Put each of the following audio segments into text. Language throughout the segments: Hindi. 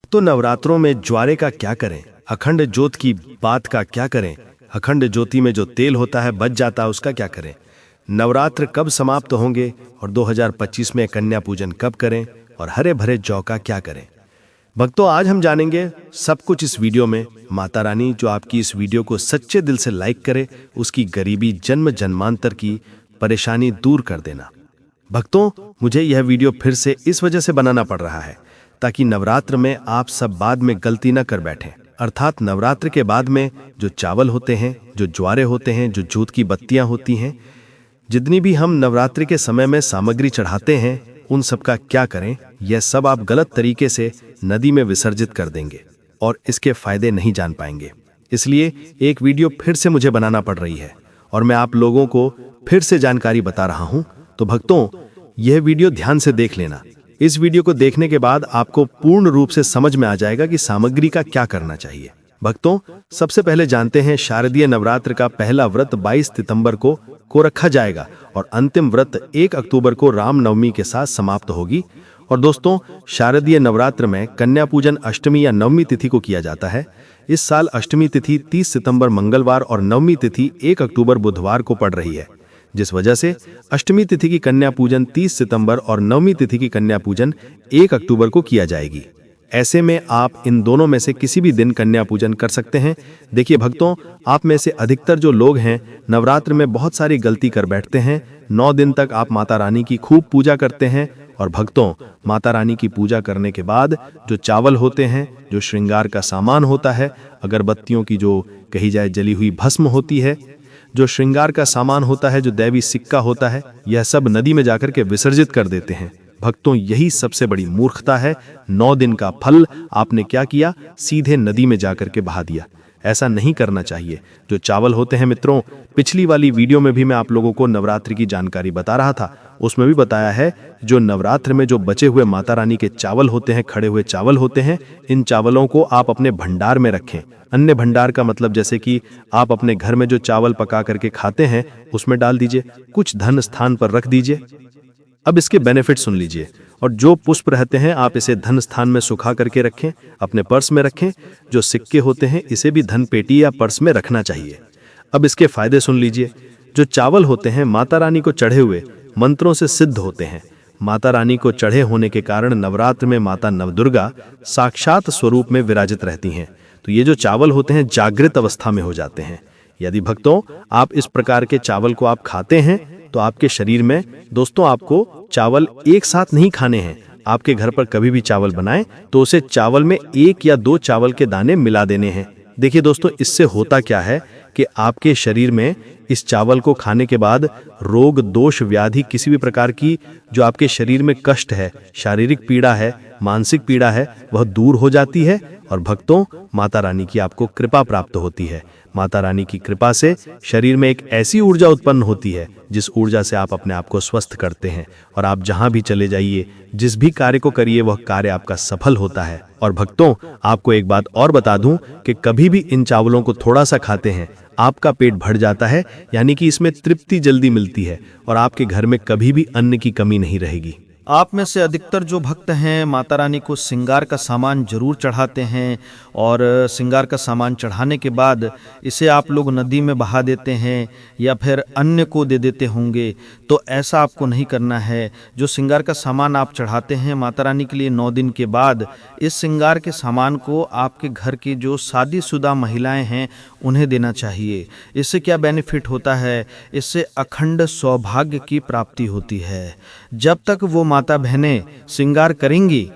भक्तों, नवरात्रों में ज्वारे का क्या करें, अखंड ज्योत की बात का क्या करें, अखंड ज्योति में जो तेल होता है बच जाता है उसका क्या करें, नवरात्र कब समाप्त होंगे और 2025 में कन्या पूजन कब करें और हरे भरे जौ का क्या करें। भक्तों, आज हम जानेंगे सब कुछ इस वीडियो में। माता रानी जो आपकी इस वीडियो को सच्चे दिल से लाइक करे, उसकी गरीबी जन्म जन्मांतर की परेशानी दूर कर देना। भक्तों, मुझे यह वीडियो फिर से इस वजह से बनाना पड़ रहा है ताकि नवरात्र में आप सब बाद में गलती न कर बैठें। अर्थात नवरात्र के बाद में जो चावल होते हैं, जो ज्वारे होते हैं, जो जूत की बत्तियां होती हैं, जितनी भी हम नवरात्रि के समय में सामग्री चढ़ाते हैं, उन सब का क्या करें। यह सब आप गलत तरीके से नदी में विसर्जित कर देंगे और इसके फायदे नहीं जान पाएंगे। इसलिए एक वीडियो फिर से मुझे बनाना पड़ रही है और मैं आप लोगों को फिर से जानकारी बता रहा हूं। तो भक्तों, यह वीडियो ध्यान से देख लेना। इस वीडियो को देखने के बाद आपको पूर्ण रूप से समझ में आ जाएगा कि सामग्री का क्या करना चाहिए। भक्तों, सबसे पहले जानते हैं शारदीय नवरात्र का पहला व्रत 22 सितंबर को रखा जाएगा और अंतिम व्रत 1 अक्टूबर को रामनवमी के साथ समाप्त होगी। और दोस्तों, शारदीय नवरात्र में कन्या पूजन अष्टमी या नवमी तिथि को किया जाता है। इस साल अष्टमी तिथि 30 सितंबर मंगलवार और नवमी तिथि 1 अक्टूबर बुधवार को पड़ रही है, जिस वजह से अष्टमी तिथि की कन्या पूजन 30 सितंबर और नवमी तिथि की कन्या पूजन 1 अक्टूबर को किया जाएगी। ऐसे में आप इन दोनों में से किसी भी दिन कन्या पूजन कर सकते हैं। देखिए भक्तों, आप में से अधिकतर जो लोग हैं नवरात्र में बहुत सारी गलती कर बैठते हैं। 9 दिन तक आप माता रानी की खूब पूजा करते हैं और भक्तों, माता रानी की पूजा करने के बाद जो चावल होते हैं, जो श्रृंगार का सामान होता है, अगरबत्तियों की जो कही जाए जली हुई भस्म होती है, जो श्रृंगार का सामान होता है, जो दैवी सिक्का होता है, यह सब नदी में जाकर के विसर्जित कर देते हैं। भक्तों, यही सबसे बड़ी मूर्खता है। 9 दिन का फल आपने क्या किया, सीधे नदी में जाकर के बहा दिया। ऐसा नहीं करना चाहिए। जो चावल होते हैं मित्रों, पिछली वाली वीडियो में भी मैं आप लोगों को नवरात्रि की जानकारी बता रहा था, उसमें भी बताया है जो नवरात्र में जो बचे हुए माता रानी के चावल होते हैं, खड़े हुए चावल होते हैं, इन चावलों को आप अपने भंडार में रखें। अन्य भंडार का मतलब जैसे कि आप अपने घर में जो चावल पका करके खाते हैं उसमें डाल दीजिए, कुछ धन स्थान पर रख दीजिए। अब इसके बेनिफिट सुन लीजिए। और जो पुष्प रहते हैं आप इसे धन स्थान में सुखा करके रखें, अपने पर्स में रखें। जो सिक्के होते हैं इसे भी धन पेटी या पर्स में रखना चाहिए। अब इसके फायदे सुन लीजिए। जो चावल होते हैं माता रानी को चढ़े हुए मंत्रों से सिद्ध होते हैं। माता रानी को चढ़े होने के कारण नवरात्र में माता नवदुर्गा साक्षात स्वरूप में विराजित रहती हैं। तो ये जो चावल होते हैं जागृत अवस्था में हो जाते हैं। यदि भक्तों आप इस प्रकार के चावल को आप खाते हैं तो आपके शरीर में, दोस्तों, आपको चावल एक साथ नहीं खाने हैं। आपके घर पर कभी भी चावल बनाएं तो उसे चावल में 1 या 2 चावल के दाने मिला देने हैं। देखिए दोस्तों, इससे होता क्या है कि आपके शरीर में इस चावल को खाने के बाद रोग, दोष, व्याधि, किसी भी प्रकार की जो आपके शरीर में कष्ट है, शारीरिक पीड़ा है, मानसिक पीड़ा है, वह दूर हो जाती है। और भक्तों, माता रानी की आपको कृपा प्राप्त होती है। माता रानी की कृपा से शरीर में एक ऐसी ऊर्जा उत्पन्न होती है जिस ऊर्जा से आप अपने आप को स्वस्थ करते हैं और आप जहां भी चले जाइए, जिस भी कार्य को करिए, वह कार्य आपका सफल होता है। और भक्तों, आपको एक बात और बता दूं कि कभी भी इन चावलों को थोड़ा सा खाते हैं आपका पेट भर जाता है, यानी कि इसमें तृप्ति जल्दी मिलती है और आपके घर में कभी भी अन्न की कमी नहीं रहेगी। आप में से अधिकतर जो भक्त हैं माता रानी को श्रृंगार का सामान जरूर चढ़ाते हैं और श्रृंगार का सामान चढ़ाने के बाद इसे आप लोग नदी में बहा देते हैं या फिर अन्य को दे देते होंगे। तो ऐसा आपको नहीं करना है। जो श्रृंगार का सामान आप चढ़ाते हैं माता रानी के लिए 9 दिन के बाद, इस श्रृंगार के सामान को आपके घर की जो शादीशुदा महिलाएं हैं उन्हें देना चाहिए। इससे क्या बेनिफिट होता है? इससे अखंड सौभाग्य की प्राप्ति होती है। जब तक वो माता बहनें श्रृंगार करेंगी,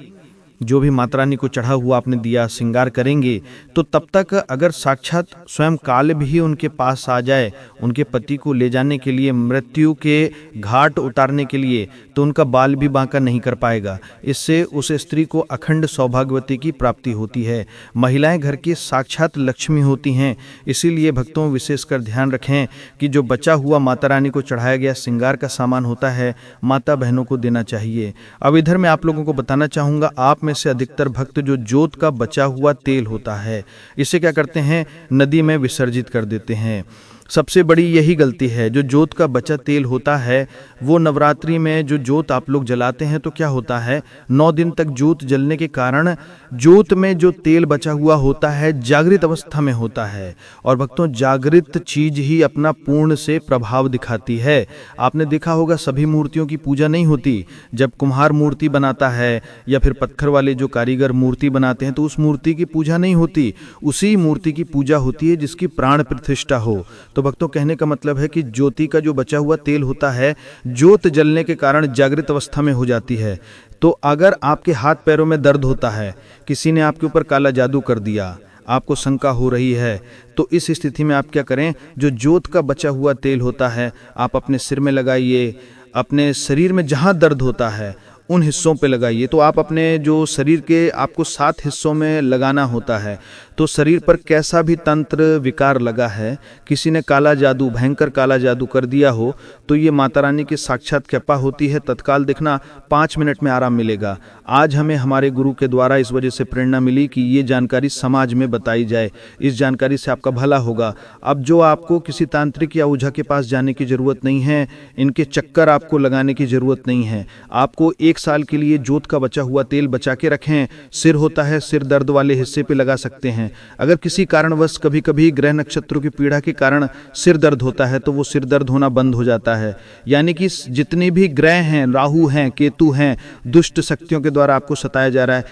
जो भी माता रानी को चढ़ा हुआ आपने दिया श्रृंगार करेंगे, तो तब तक अगर साक्षात स्वयं काल भी उनके पास आ जाए, उनके पति को ले जाने के लिए, मृत्यु के घाट उतारने के लिए, तो उनका बाल भी बांका नहीं कर पाएगा। इससे उस स्त्री को अखंड सौभाग्यवती की प्राप्ति होती है। महिलाएं घर की साक्षात लक्ष्मी होती हैं। इसीलिए भक्तों, विशेषकर ध्यान रखें कि जो बचा हुआ माता रानी को चढ़ाया गया श्रृंगार का सामान होता है, माता बहनों को देना चाहिए। अब इधर मैं आप लोगों को बताना चाहूँगा, आप में से अधिकतर भक्त जो जोत का बचा हुआ तेल होता है, इसे क्या करते हैं, नदी में विसर्जित कर देते हैं। सबसे बड़ी यही गलती है। जो जोत का बचा तेल होता है वो नवरात्रि में जो जोत आप लोग जलाते हैं तो क्या होता है, 9 दिन तक जोत जलने के कारण जोत में जो तेल बचा हुआ होता है जागृत अवस्था में होता है। और भक्तों, जागृत चीज ही अपना पूर्ण से प्रभाव दिखाती है। आपने देखा होगा सभी मूर्तियों की पूजा नहीं होती। जब कुम्हार मूर्ति बनाता है या फिर पत्थर वाले जो कारीगर मूर्ति बनाते हैं तो उस मूर्ति की पूजा नहीं होती, उसी मूर्ति की पूजा होती है जिसकी प्राण प्रतिष्ठा हो। तो भक्तों, कहने का मतलब है कि ज्योति का जो बचा हुआ तेल होता है ज्योत जलने के कारण जागृत अवस्था में हो जाती है। तो अगर आपके हाथ पैरों में दर्द होता है, किसी ने आपके ऊपर काला जादू कर दिया, आपको शंका हो रही है, तो इस स्थिति में आप क्या करें, जो ज्योत का बचा हुआ तेल होता है आप अपने सिर में लगाइए, अपने शरीर में जहाँ दर्द होता है उन हिस्सों पे लगाइए। तो आप अपने जो शरीर के आपको 7 हिस्सों में लगाना होता है। तो शरीर पर कैसा भी तंत्र विकार लगा है, किसी ने काला जादू, भयंकर काला जादू कर दिया हो, तो ये माता रानी की साक्षात कृपा होती है। तत्काल दिखना, 5 मिनट में आराम मिलेगा। आज हमें हमारे गुरु के द्वारा इस वजह से प्रेरणा मिली कि ये जानकारी समाज में बताई जाए, इस जानकारी से आपका भला होगा। अब जो आपको किसी तांत्रिक या ओझा के पास जाने की ज़रूरत नहीं है, इनके चक्कर आपको लगाने की ज़रूरत नहीं है। आपको 1 साल के लिए जोत का बचा हुआ तेल बचा के रखें। सिर होता है, सिर दर्द वाले हिस्से पे लगा सकते हैं। अगर किसी कारणवश कभी कभी ग्रह नक्षत्रों की पीड़ा के कारण सिर दर्द होता है तो वो सिर दर्द होना बंद हो जाता है। यानी कि जितने भी ग्रह हैं, राहु हैं, केतु हैं, दुष्ट शक्तियों के द्वारा आपको सताया जा रहा है,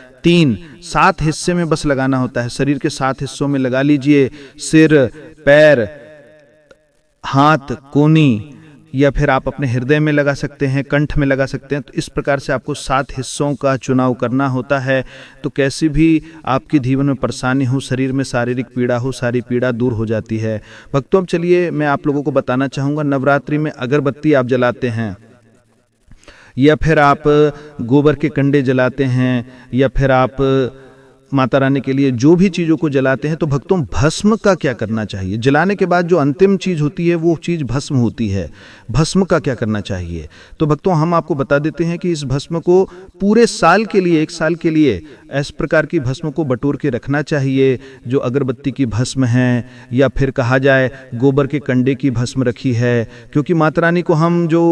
7 हिस्से में बस लगाना होता है। शरीर के 7 हिस्सों में लगा लीजिए, सिर, पैर, हाथ, कोनी, या फिर आप अपने हृदय में लगा सकते हैं, कंठ में लगा सकते हैं। तो इस प्रकार से आपको 7 हिस्सों का चुनाव करना होता है। तो कैसी भी आपकी जीवन में परेशानी हो, शरीर में शारीरिक पीड़ा हो, सारी पीड़ा दूर हो जाती है। भक्तों, अब चलिए मैं आप लोगों को बताना चाहूँगा, नवरात्रि में अगरबत्ती आप जलाते हैं या फिर आप गोबर के कंडे जलाते हैं या फिर आप माता रानी के लिए जो भी चीज़ों को जलाते हैं, तो भक्तों भस्म का क्या करना चाहिए। जलाने के बाद जो अंतिम चीज़ होती है वो चीज़ भस्म होती है। भस्म का क्या करना चाहिए, तो भक्तों हम आपको बता देते हैं कि इस भस्म को पूरे साल के लिए, 1 साल के लिए इस प्रकार की भस्म को बटोर के रखना चाहिए। जो अगरबत्ती की भस्म है या फिर कहा जाए गोबर के कंडे की भस्म रखी है, क्योंकि माता रानी को हम जो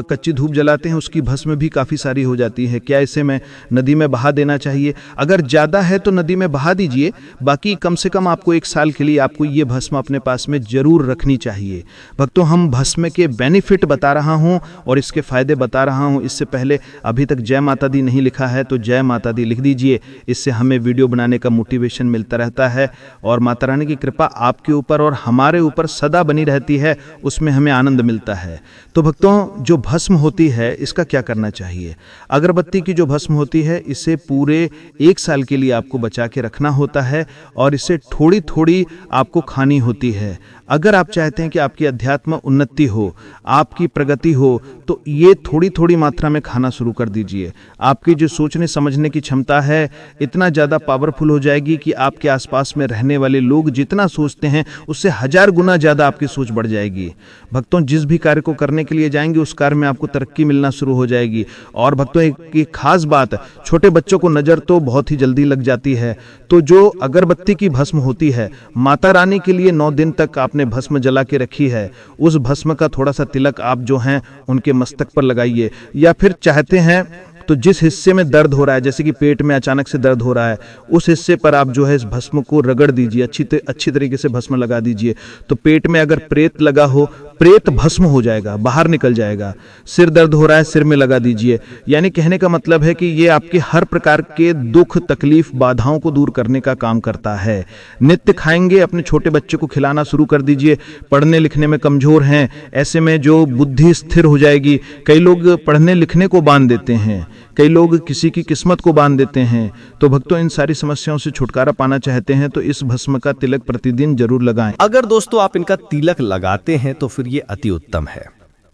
कच्ची धूप जलाते हैं उसकी भस्म भी काफ़ी सारी हो जाती है। क्या इसे मैं नदी में बहा देना चाहिए? अगर ज़्यादा है तो नदी में बहा दीजिए, बाकी कम से कम आपको 1 साल के लिए आपको ये भस्म अपने पास में जरूर रखनी चाहिए। भक्तों, हम भस्म के बेनिफिट बता रहा हूं और इसके फायदे बता रहा हूं। इससे पहले अभी तक जय माता दी नहीं लिखा है तो जय माता दी लिख दीजिए, इससे हमें वीडियो बनाने का मोटिवेशन मिलता रहता है और माता रानी की कृपा आपके ऊपर और हमारे ऊपर सदा बनी रहती है, उसमें हमें आनंद मिलता है। तो भक्तों, जो भस्म होती है इसका क्या करना चाहिए? अगरबत्ती की जो भस्म होती है इसे पूरे 1 साल के लिए आपको बचा के रखना होता है और इसे थोड़ी थोड़ी आपको खानी होती है। अगर आप चाहते हैं कि आपकी अध्यात्म उन्नति हो, आपकी प्रगति हो, तो ये थोड़ी थोड़ी मात्रा में खाना शुरू कर दीजिए। आपकी जो सोचने समझने की क्षमता है इतना ज़्यादा पावरफुल हो जाएगी कि आपके आसपास में रहने वाले लोग जितना सोचते हैं उससे 1000 गुना ज़्यादा आपकी सोच बढ़ जाएगी। भक्तों, जिस भी कार्य को करने के लिए जाएंगे उस कार्य में आपको तरक्की मिलना शुरू हो जाएगी। और भक्तों, एक खास बात, छोटे बच्चों को नज़र तो बहुत ही जल्दी लग जाती है। तो जो अगरबत्ती की भस्म होती है, माता रानी के लिए 9 दिन तक आपने भस्म जला के रखी है, उस भस्म का थोड़ा सा तिलक आप जो हैं उनके मस्तक पर लगाइए। या फिर चाहते हैं तो जिस हिस्से में दर्द हो रहा है, जैसे कि पेट में अचानक से दर्द हो रहा है, उस हिस्से पर आप जो है इस भस्म को रगड़ दीजिए, अच्छी तरीके से भस्म लगा दीजिए। तो पेट में अगर प्रेत लगा हो, प्रेत भस्म हो जाएगा, बाहर निकल जाएगा। सिर दर्द हो रहा है, सिर में लगा दीजिए। यानी कहने का मतलब है कि ये आपके हर प्रकार के दुख, तकलीफ, बाधाओं को दूर करने का काम करता है। नित्य खाएंगे, अपने छोटे बच्चे को खिलाना शुरू कर दीजिए। पढ़ने लिखने में कमजोर हैं, ऐसे में जो बुद्धि स्थिर हो जाएगी। कई लोग पढ़ने लिखने को बांध देते हैं, कई लोग किसी की किस्मत को बांध देते हैं। तो भक्तों, इन सारी समस्याओं से छुटकारा पाना चाहते हैं तो इस भस्म का तिलक प्रतिदिन जरूर लगाएं। अगर दोस्तों आप इनका तिलक लगाते हैं तो फिर ये अति उत्तम है।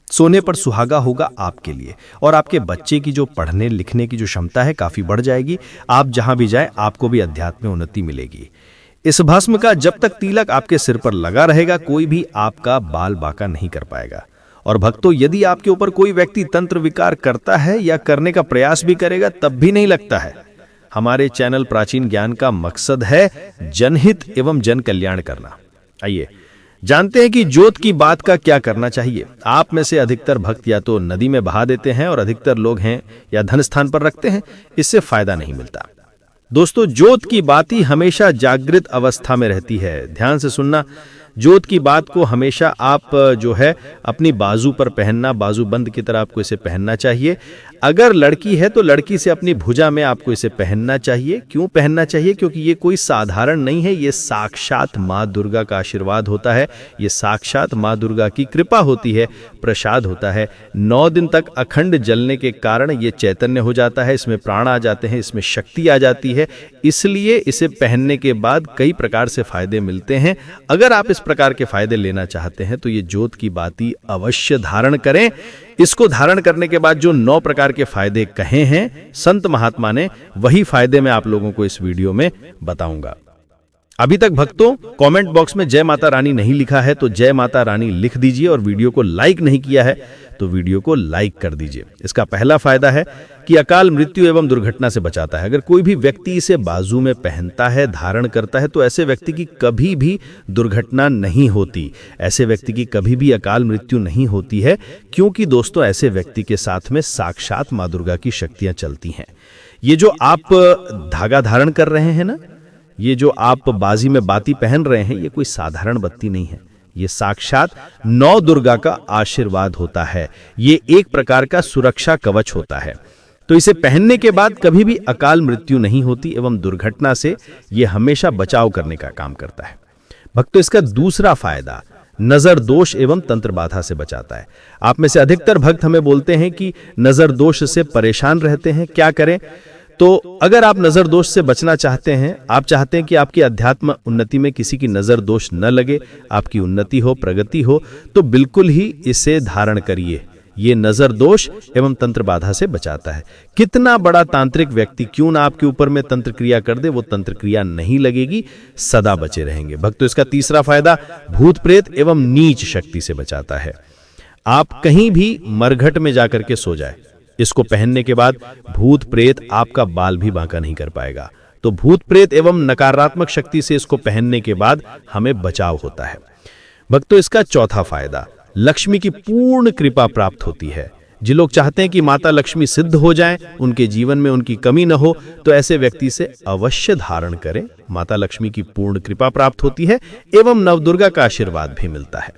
सोने पर सुहागा होगा आपके लिए और आपके बच्चे की जो पढ़ने लिखने की जो क्षमता है काफी बढ़ जाएगी। आप जहां भी जाएं आपको भी अध्यात्म में उन्नति मिलेगी। इस भस्म का जब तक तिलक आपके सिर पर लगा रहेगा कोई भी आपका बाल बांका नहीं कर पाएगा। और भक्तों, यदि आपके ऊपर कोई व्यक्ति तंत्र विकार करता है या करने का प्रयास भी करेगा तब भी नहीं लगता है। हमारे चैनल प्राचीन ज्ञान का मकसद है जनहित एवं जन कल्याण करना। आइए जानते हैं कि जोत की बात का क्या करना चाहिए। आप में से अधिकतर भक्त या तो नदी में बहा देते हैं और अधिकतर लोग हैं या धन स्थान पर रखते हैं, इससे फायदा नहीं मिलता। दोस्तों, जोत की बाती हमेशा जागृत अवस्था में रहती है। ध्यान से सुनना, जोत की बात को हमेशा आप जो है अपनी बाजू पर पहनना, बाजू बंद की तरह आपको इसे पहनना चाहिए। अगर लड़की है तो लड़की से अपनी भुजा में आपको इसे पहनना चाहिए। क्यों पहनना चाहिए? क्योंकि ये कोई साधारण नहीं है, ये साक्षात माँ दुर्गा का आशीर्वाद होता है, ये साक्षात माँ दुर्गा की कृपा होती है, प्रसाद होता है। 9 दिन तक अखंड जलने के कारण ये चैतन्य हो जाता है, इसमें प्राण आ जाते हैं, इसमें शक्ति आ जाती है। इसलिए इसे पहनने के बाद कई प्रकार से फायदे मिलते हैं। अगर आप इस प्रकार के फायदे लेना चाहते हैं तो ये जोत की बाती अवश्य धारण करें। इसको धारण करने के बाद जो 9 प्रकार के फायदे कहे हैं संत महात्मा ने, वही फायदे मैं आप लोगों को इस वीडियो में बताऊंगा। अभी तक भक्तों कमेंट बॉक्स में जय माता रानी नहीं लिखा है तो जय माता रानी लिख दीजिए, और वीडियो को लाइक नहीं किया है तो वीडियो को लाइक कर दीजिए। इसका पहला फायदा है कि अकाल मृत्यु एवं दुर्घटना से बचाता है। अगर कोई भी व्यक्ति इसे बाजू में पहनता है, धारण करता है, तो ऐसे व्यक्ति की कभी भी दुर्घटना नहीं होती, ऐसे व्यक्ति की कभी भी अकाल मृत्यु नहीं होती है, क्योंकि दोस्तों ऐसे व्यक्ति के साथ में साक्षात माँ दुर्गा की शक्तियां चलती हैं। ये जो आप धागा धारण कर रहे हैं ना, ये जो आप बाजी में बाती पहन रहे हैं, ये कोई साधारण बत्ती नहीं है, ये साक्षात 9 दुर्गा का आशीर्वाद होता है। ये एक प्रकार का सुरक्षा कवच होता है। तो इसे पहनने के बाद कभी भी अकाल मृत्यु नहीं होती एवं दुर्घटना से ये हमेशा बचाव करने का काम करता है। भक्तों, इसका दूसरा फायदा नजर दोष एवं तंत्र बाधा से बचाता है। आप में से अधिकतर भक्त हमें बोलते हैं कि नजर दोष से परेशान रहते हैं, क्या करें? तो अगर आप नजर दोष से बचना चाहते हैं, आप चाहते हैं कि आपकी अध्यात्म उन्नति में किसी की नजर दोष न लगे, आपकी उन्नति हो, प्रगति हो, तो बिल्कुल ही इसे धारण करिए। ये नजर दोष एवं तंत्र बाधा से बचाता है। कितना बड़ा तांत्रिक व्यक्ति क्यों ना आपके ऊपर में तंत्र क्रिया कर दे, वो तंत्र क्रिया नहीं लगेगी, सदा बचे रहेंगे। भक्तों, इसका तीसरा फायदा भूत प्रेत एवं नीच शक्ति से बचाता है। आप कहीं भी मरघट में जाकर के सो जाए, इसको पहनने के बाद भूत प्रेत आपका बाल भी बांका नहीं कर पाएगा। तो भूत प्रेत एवं नकारात्मक शक्ति से इसको पहनने के बाद हमें बचाव होता है। भक्तों, इसका चौथा फायदा लक्ष्मी की पूर्ण कृपा प्राप्त होती है। जो लोग चाहते हैं कि माता लक्ष्मी सिद्ध हो जाएं, उनके जीवन में उनकी कमी न हो, तो ऐसे व्यक्ति से अवश्य धारण करें। माता लक्ष्मी की पूर्ण कृपा प्राप्त होती है एवं नवदुर्गा का आशीर्वाद भी मिलता है।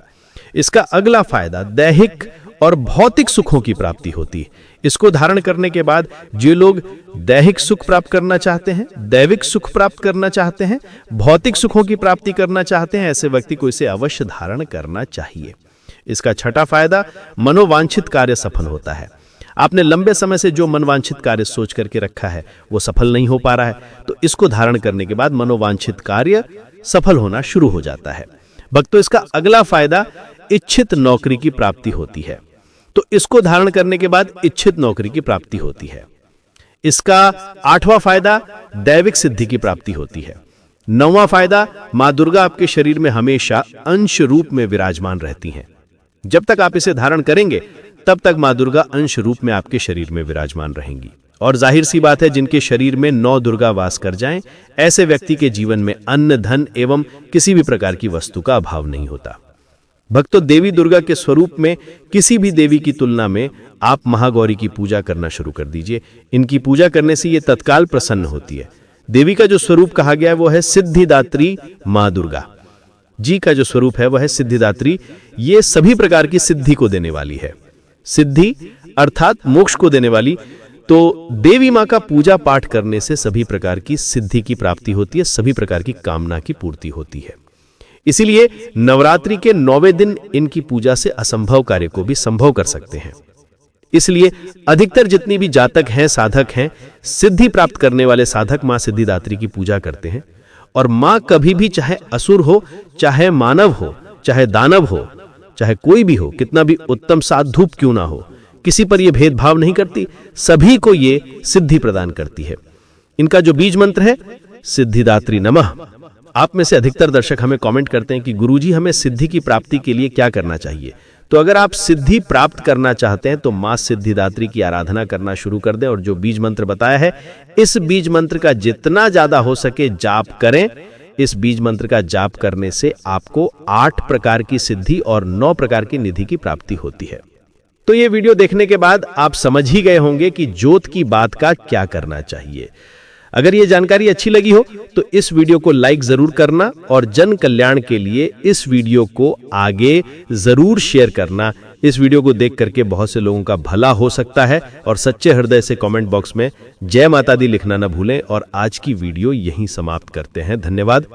इसका अगला फायदा दैहिक और भौतिक सुखों की प्राप्ति होती है। इसको धारण करने के बाद जो लोग दैहिक सुख प्राप्त करना चाहते हैं, दैविक सुख प्राप्त करना चाहते हैं, भौतिक सुखों की प्राप्ति करना चाहते हैं, ऐसे व्यक्ति को इसे अवश्य धारण करना चाहिए। इसका छठा फायदा मनोवांछित कार्य सफल होता है। आपने लंबे समय से जो मनोवांछित कार्य सोच करके रखा है वो सफल नहीं हो पा रहा है, तो इसको धारण करने के बाद मनोवांछित कार्य सफल होना शुरू हो जाता है। भक्तों, इसका अगला फायदा इच्छित नौकरी की प्राप्ति होती है। तो इसको धारण करने के बाद इच्छित नौकरी की प्राप्ति होती है। इसका 8वां फायदा दैविक सिद्धि की प्राप्ति होती है। 9वां फायदा मां दुर्गा आपके शरीर में हमेशा अंश रूप में विराजमान रहती हैं। जब तक आप इसे धारण करेंगे तब तक मां दुर्गा अंश रूप में आपके शरीर में विराजमान रहेंगी। और जाहिर सी बात है, जिनके शरीर में 9 दुर्गा वास कर जाएं, ऐसे व्यक्ति के जीवन में अन्न, धन एवं किसी भी प्रकार की वस्तु का अभाव नहीं होता। भक्तों, देवी दुर्गा के स्वरूप में किसी भी देवी की तुलना में आप महागौरी की पूजा करना शुरू कर दीजिए। इनकी पूजा करने से ये तत्काल प्रसन्न होती है। देवी का जो स्वरूप कहा गया है वो है सिद्धिदात्री मां दुर्गा जी का जो स्वरूप है वह है सिद्धिदात्री। ये सभी प्रकार की सिद्धि को देने वाली है। सिद्धि अर्थात मोक्ष को देने वाली। तो देवी मां का पूजा पाठ करने से सभी प्रकार की सिद्धि की प्राप्ति होती है, सभी प्रकार की कामना की पूर्ति होती है। इसीलिए नवरात्रि के 9वें दिन इनकी पूजा से असंभव कार्य को भी संभव कर सकते हैं। इसलिए अधिकतर जितनी भी जातक हैं, साधक हैं, सिद्धि प्राप्त करने वाले साधक मां सिद्धिदात्री की पूजा करते हैं। और मां कभी भी, चाहे असुर हो, चाहे मानव हो, चाहे दानव हो, चाहे कोई भी हो, कितना भी उत्तम साधु क्यों ना हो, किसी पर यह भेदभाव नहीं करती, सभी को ये सिद्धि प्रदान करती है। इनका जो बीज मंत्र है सिद्धिदात्री नमः। आप में से अधिकतर दर्शक हमें कमेंट करते हैं कि गुरुजी हमें सिद्धि की प्राप्ति के लिए क्या करना चाहिए। तो अगर आप सिद्धि प्राप्त करना चाहते हैं तो मां सिद्धिदात्री की आराधना करना शुरू कर दें और जो बीज मंत्र बताया है इस बीज मंत्र का जितना ज्यादा हो सके जाप करें। इस बीज मंत्र का जाप करने से आपको 8 प्रकार की सिद्धि और 9 प्रकार की निधि की प्राप्ति होती है। तो ये वीडियो देखने के बाद आप समझ ही गए होंगे कि ज्योत की बात का क्या करना चाहिए। अगर ये जानकारी अच्छी लगी हो तो इस वीडियो को लाइक जरूर करना और जन कल्याण के लिए इस वीडियो को आगे जरूर शेयर करना। इस वीडियो को देख करके बहुत से लोगों का भला हो सकता है। और सच्चे हृदय से कमेंट बॉक्स में जय माता दी लिखना न भूलें। और आज की वीडियो यहीं समाप्त करते हैं। धन्यवाद।